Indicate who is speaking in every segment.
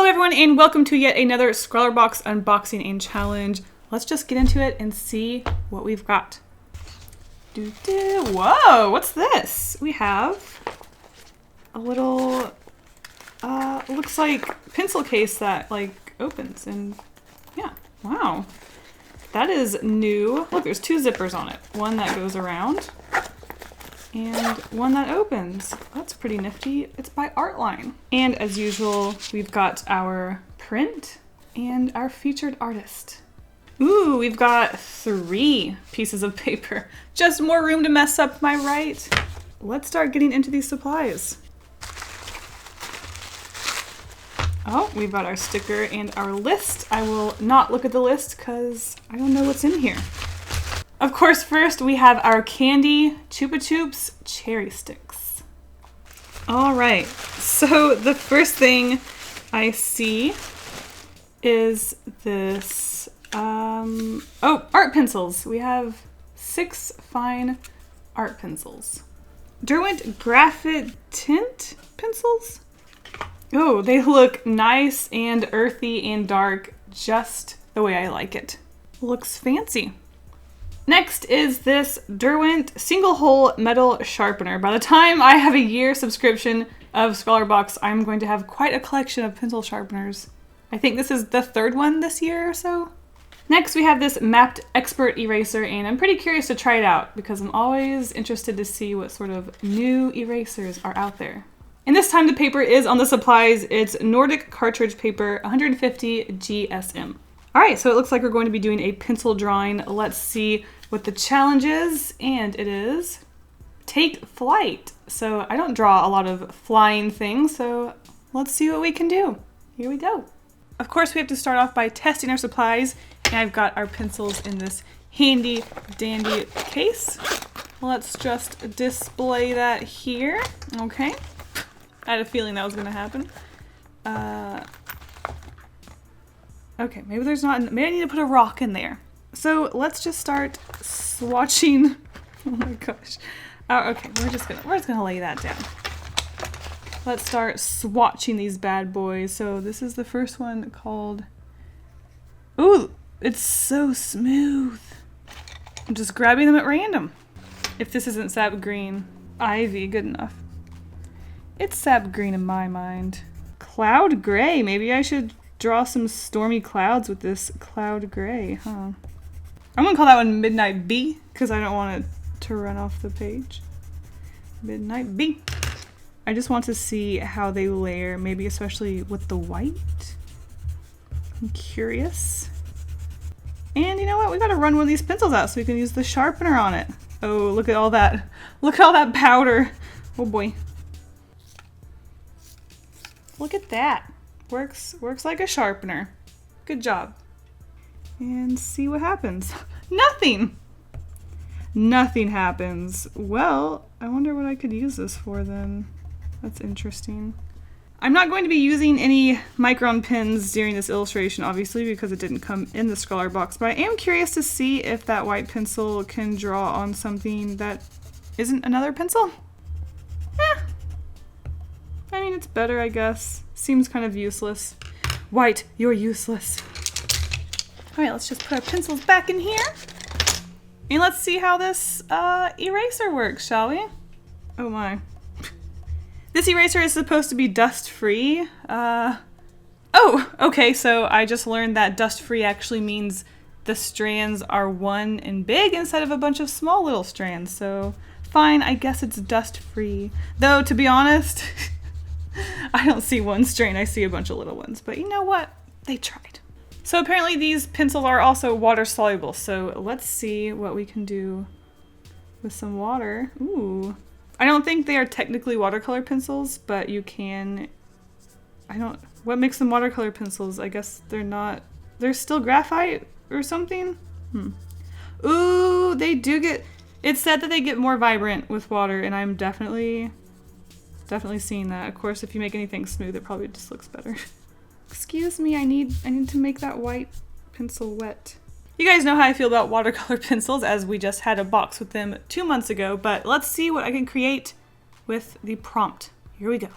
Speaker 1: everyone, and welcome to yet another ScrawlrBox unboxing and challenge. Let's just get into it and see what we've got. Whoa, what's this? We have a little, looks like pencil case that like opens, and yeah, wow. That is new. Look, there's two zippers on it. One that goes around and one that opens. That's pretty nifty. It's by Artline. And as usual, we've got our print and our featured artist. Ooh, we've got 3 pieces of paper. Just more room to mess up, am I right? Let's start getting into these supplies. Oh, we've got our sticker and our list. I will not look at the list because I don't know what's in here. Of course, first we have our candy Chupa Chups cherry sticks. All right, so the first thing I see is this, art pencils. We have 6 fine art pencils. Derwent Graphite Tint pencils? Oh, they look nice and earthy and dark, just the way I like it. Looks fancy. Next is this Derwent single hole metal sharpener. By the time I have a year subscription of ScrawlrBox, I'm going to have quite a collection of pencil sharpeners. I think this is the 3rd one this year or so. Next we have this mapped expert eraser, and I'm pretty curious to try it out because I'm always interested to see what sort of new erasers are out there. And this time the paper is on the supplies. It's Nordic cartridge paper, 150 GSM. All right, so it looks like we're going to be doing a pencil drawing. Let's see what the challenge is, and it is take flight. So I don't draw a lot of flying things, so let's see what we can do. Here we go. Of course, we have to start off by testing our supplies, and I've got our pencils in this handy dandy case. Let's just display that here. Okay. I had a feeling that was gonna happen. Okay, maybe there's not, maybe I need to put a rock in there. So let's just start swatching. Oh my gosh. Okay, we're just gonna lay that down. Let's start swatching these bad boys. So this is the first one called, ooh, it's so smooth. I'm just grabbing them at random. If this isn't sap green, ivy, good enough. It's sap green in my mind. Cloud gray. Maybe I should draw some stormy clouds with this cloud gray, huh? I'm gonna call that one Midnight Bee because I don't want it to run off the page. Midnight Bee. I just want to see how they layer, maybe especially with the white. I'm curious. And you know what? We gotta run one of these pencils out so we can use the sharpener on it. Oh, look at all that. Look at all that powder. Oh boy. Look at that. Works like a sharpener. Good job. And see what happens. Nothing! Nothing happens. Well, I wonder what I could use this for then. That's interesting. I'm not going to be using any micron pens during this illustration, obviously, because it didn't come in the ScrawlrBox, but I am curious to see if that white pencil can draw on something that isn't another pencil. I mean, it's better, I guess. Seems kind of useless. White, you're useless. All right, let's just put our pencils back in here. And let's see how this eraser works, shall we? Oh my. This eraser is supposed to be dust-free. Oh, okay, so I just learned that dust-free actually means the strands are one and big instead of a bunch of small little strands. So fine, I guess it's dust-free. Though, to be honest, I don't see one strand, I see a bunch of little ones. But you know what? They tried. So apparently these pencils are also water soluble. So let's see what we can do with some water. Ooh. I don't think they are technically watercolor pencils, but you can, what makes them watercolor pencils? I guess they're still graphite or something? Ooh, they do it's said that they get more vibrant with water, and I'm definitely seeing that. Of course, if you make anything smooth, it probably just looks better. Excuse me, I need to make that white pencil wet. You guys know how I feel about watercolor pencils, as we just had a box with them 2 months ago, but let's see what I can create with the prompt. Here we go.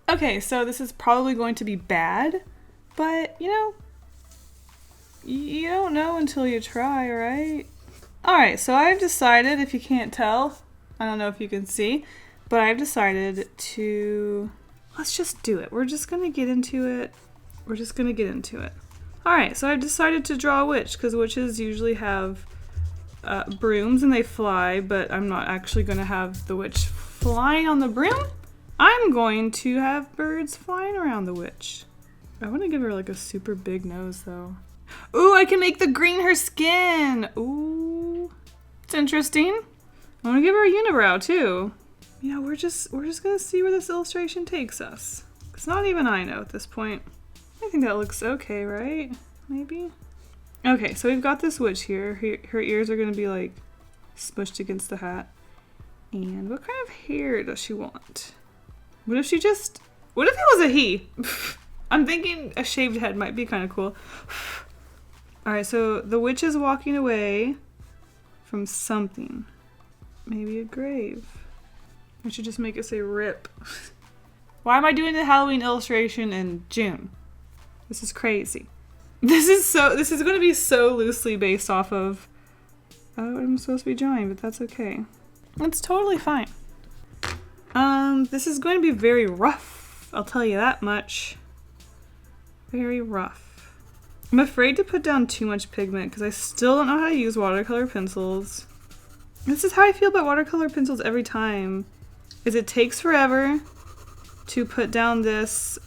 Speaker 1: Okay, so this is probably going to be bad, But, you know, you don't know until you try, right? Alright, so I've decided, if you can't tell, I don't know if you can see, but I've decided to, let's just do it. We're just gonna get into it. Alright, so I've decided to draw a witch, because witches usually have brooms and they fly, but I'm not actually gonna have the witch flying on the broom. I'm going to have birds flying around the witch. I want to give her like a super big nose though. Ooh, I can make the green her skin. Ooh, it's interesting. I want to give her a unibrow too. You know, we're just gonna see where this illustration takes us. It's not even I know at this point. I think that looks okay, right? Maybe. Okay, so we've got this witch here. Her ears are gonna be like smushed against the hat. And what kind of hair does she want? What if it was a he? I'm thinking a shaved head might be kind of cool. Alright, so the witch is walking away from something. Maybe a grave. I should just make it say RIP. Why am I doing the Halloween illustration in June? This is crazy. This is going to be so loosely based off of what I'm supposed to be drawing, but that's okay. It's totally fine. This is going to be very rough. I'll tell you that much. Very rough. I'm afraid to put down too much pigment because I still don't know how to use watercolor pencils. This is how I feel about watercolor pencils every time, is it takes forever to put down this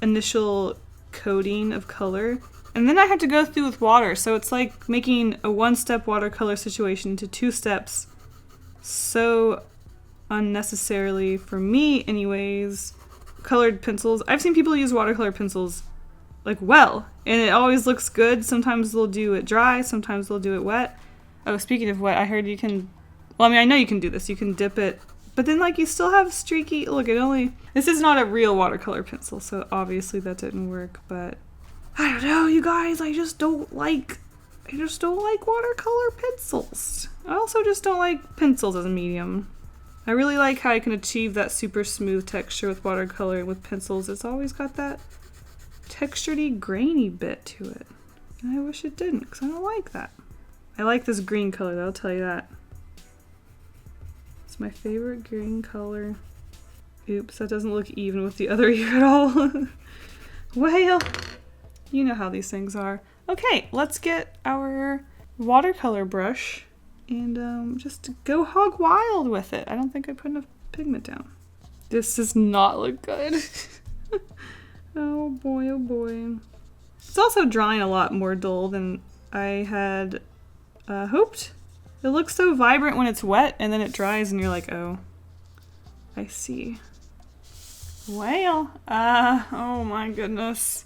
Speaker 1: initial coating of color, and then I have to go through with water, so it's like making a one-step watercolor situation into 2 steps. So unnecessarily, for me anyways. Colored pencils, I've seen people use watercolor pencils like well, and it always looks good. Sometimes they'll do it dry, sometimes they'll do it wet. Oh, speaking of wet, I heard you can, well, I mean, I know you can do this, you can dip it, but then like you still have streaky, look, this is not a real watercolor pencil, so obviously that didn't work, but I don't know, you guys, I just don't like watercolor pencils. I also just don't like pencils as a medium. I really like how I can achieve that super smooth texture with watercolor, and with pencils it's always got that textured-y, grainy bit to it. And I wish it didn't, because I don't like that. I like this green color though, I'll tell you that. It's my favorite green color. Oops, that doesn't look even with the other ear at all. Well, you know how these things are. Okay, let's get our watercolor brush and just go hog wild with it. I don't think I put enough pigment down. This does not look good. Oh boy, oh boy. It's also drying a lot more dull than I had hoped. It looks so vibrant when it's wet, and then it dries and you're like, oh, I see. Well, oh my goodness.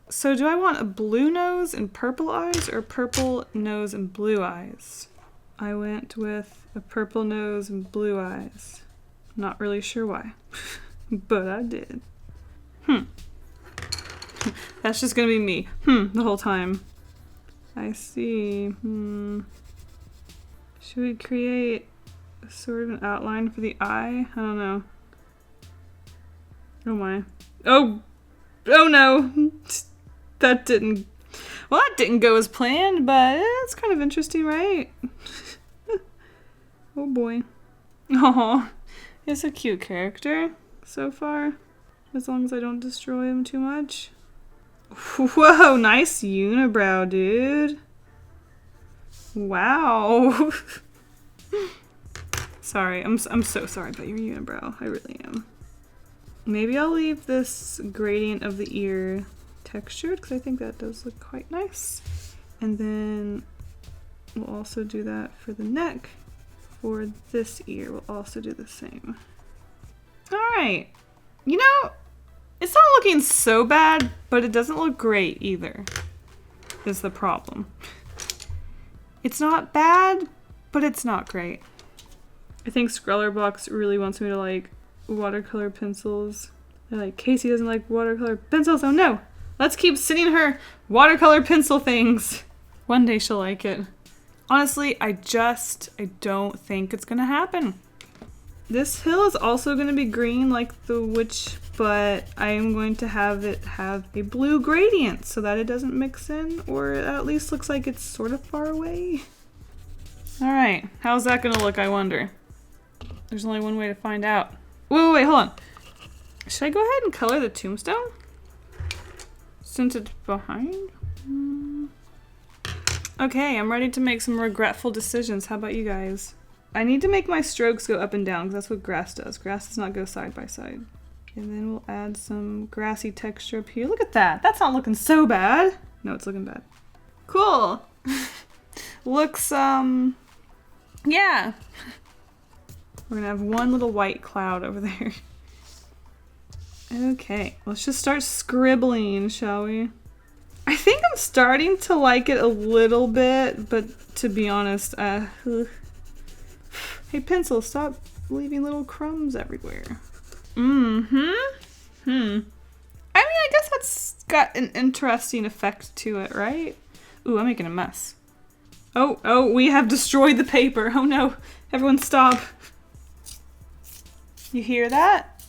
Speaker 1: So do I want a blue nose and purple eyes, or purple nose and blue eyes? I went with a purple nose and blue eyes. Not really sure why, but I did. That's just gonna be me, the whole time. I see, Should we create a sort of an outline for the eye? I don't know. Oh my. Oh no! That didn't go as planned, but it's kind of interesting, right? Oh boy. Oh, he's a cute character so far, as long as I don't destroy him too much. Whoa, nice unibrow, dude. Wow. Sorry, I'm so sorry about your unibrow. I really am. Maybe I'll leave this gradient of the ear textured, because I think that does look quite nice. And then we'll also do that for the neck. For this ear, we'll also do the same. Alright. You know, it's not looking so bad, but it doesn't look great either, is the problem. It's not bad, but it's not great. I think ScrawlrBox really wants me to like watercolor pencils. They're like, Kasey doesn't like watercolor pencils. Oh no! Let's keep sending her watercolor pencil things. One day she'll like it. Honestly, I don't think it's gonna happen. This hill is also going to be green like the witch, but I am going to have it have a blue gradient so that it doesn't mix in, or it at least looks like it's sort of far away. All right, how's that going to look, I wonder? There's only one way to find out. Wait, hold on. Should I go ahead and color the tombstone? Since it's behind? Okay, I'm ready to make some regretful decisions. How about you guys? I need to make my strokes go up and down because that's what grass does. Grass does not go side by side. And then we'll add some grassy texture up here. Look at that. That's not looking so bad. No, it's looking bad. Cool. Looks, yeah. We're gonna have one little white cloud over there. Okay, let's just start scribbling, shall we? I think I'm starting to like it a little bit, but to be honest, hey pencil, stop leaving little crumbs everywhere. I mean, I guess that's got an interesting effect to it, right? Ooh, I'm making a mess. Oh, we have destroyed the paper. Oh no, everyone stop. You hear that?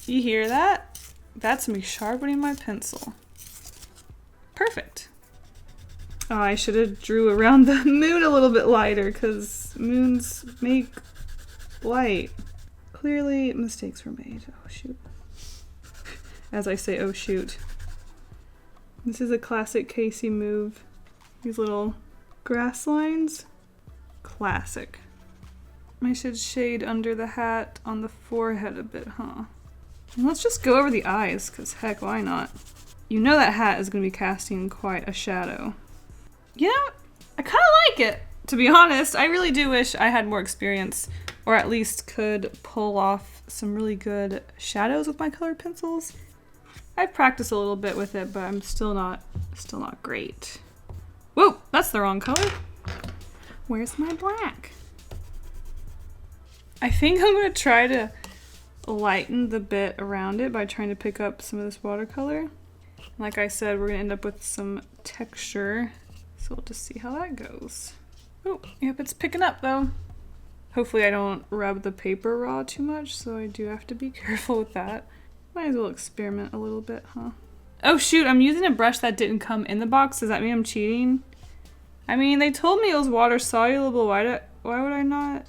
Speaker 1: You hear that? That's me sharpening my pencil. Perfect. Oh, I should have drew around the moon a little bit lighter because moons make light. Clearly mistakes were made. Oh shoot. As I say, oh shoot. This is a classic Kasey move. These little grass lines. Classic. I should shade under the hat on the forehead a bit, huh? And let's just go over the eyes, because heck, why not? You know that hat is going to be casting quite a shadow. You know, I kind of like it, to be honest. I really do wish I had more experience, or at least could pull off some really good shadows with my colored pencils. I've practiced a little bit with it, but I'm still not great. Whoa, that's the wrong color. Where's my black? I think I'm going to try to lighten the bit around it by trying to pick up some of this watercolor. Like I said, we're going to end up with some texture, so we'll just see how that goes. Oh, yep, it's picking up though. Hopefully I don't rub the paper raw too much, so I do have to be careful with that. Might as well experiment a little bit, huh? Oh shoot, I'm using a brush that didn't come in the box. Does that mean I'm cheating? I mean, they told me it was water soluble. Why would I not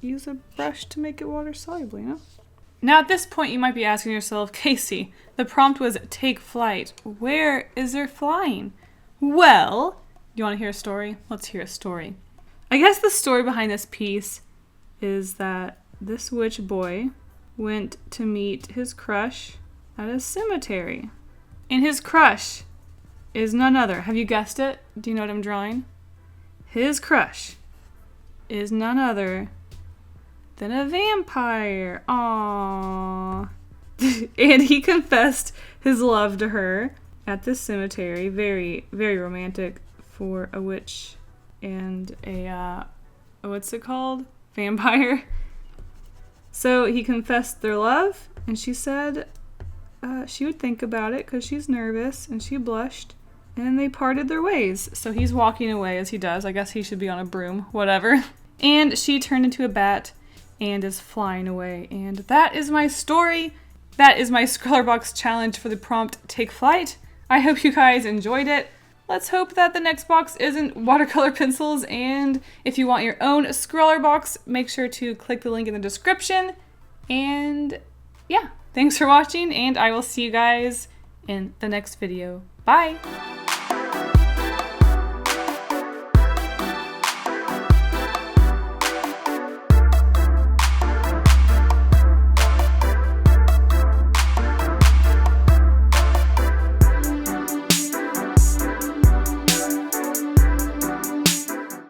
Speaker 1: use a brush to make it water soluble, you know? Now at this point you might be asking yourself, Kasey, the prompt was take flight. Where is there flying? Well, you want to hear a story? Let's hear a story. I guess the story behind this piece is that this witch boy went to meet his crush at a cemetery. And his crush is none other. Have you guessed it? Do you know what I'm drawing? His crush is none other than a vampire. Aww. And he confessed his love to her at this cemetery. Very, very romantic for a witch and a, what's it called? Vampire. So he confessed their love, and she said she would think about it because she's nervous, and she blushed, and they parted their ways. So he's walking away as he does. I guess he should be on a broom, whatever. And she turned into a bat and is flying away. And that is my story. That is my ScrawlrBox challenge for the prompt Take Flight. I hope you guys enjoyed it. Let's hope that the next box isn't watercolor pencils, and if you want your own ScrawlrBox, make sure to click the link in the description. And yeah, thanks for watching, and I will see you guys in the next video. Bye!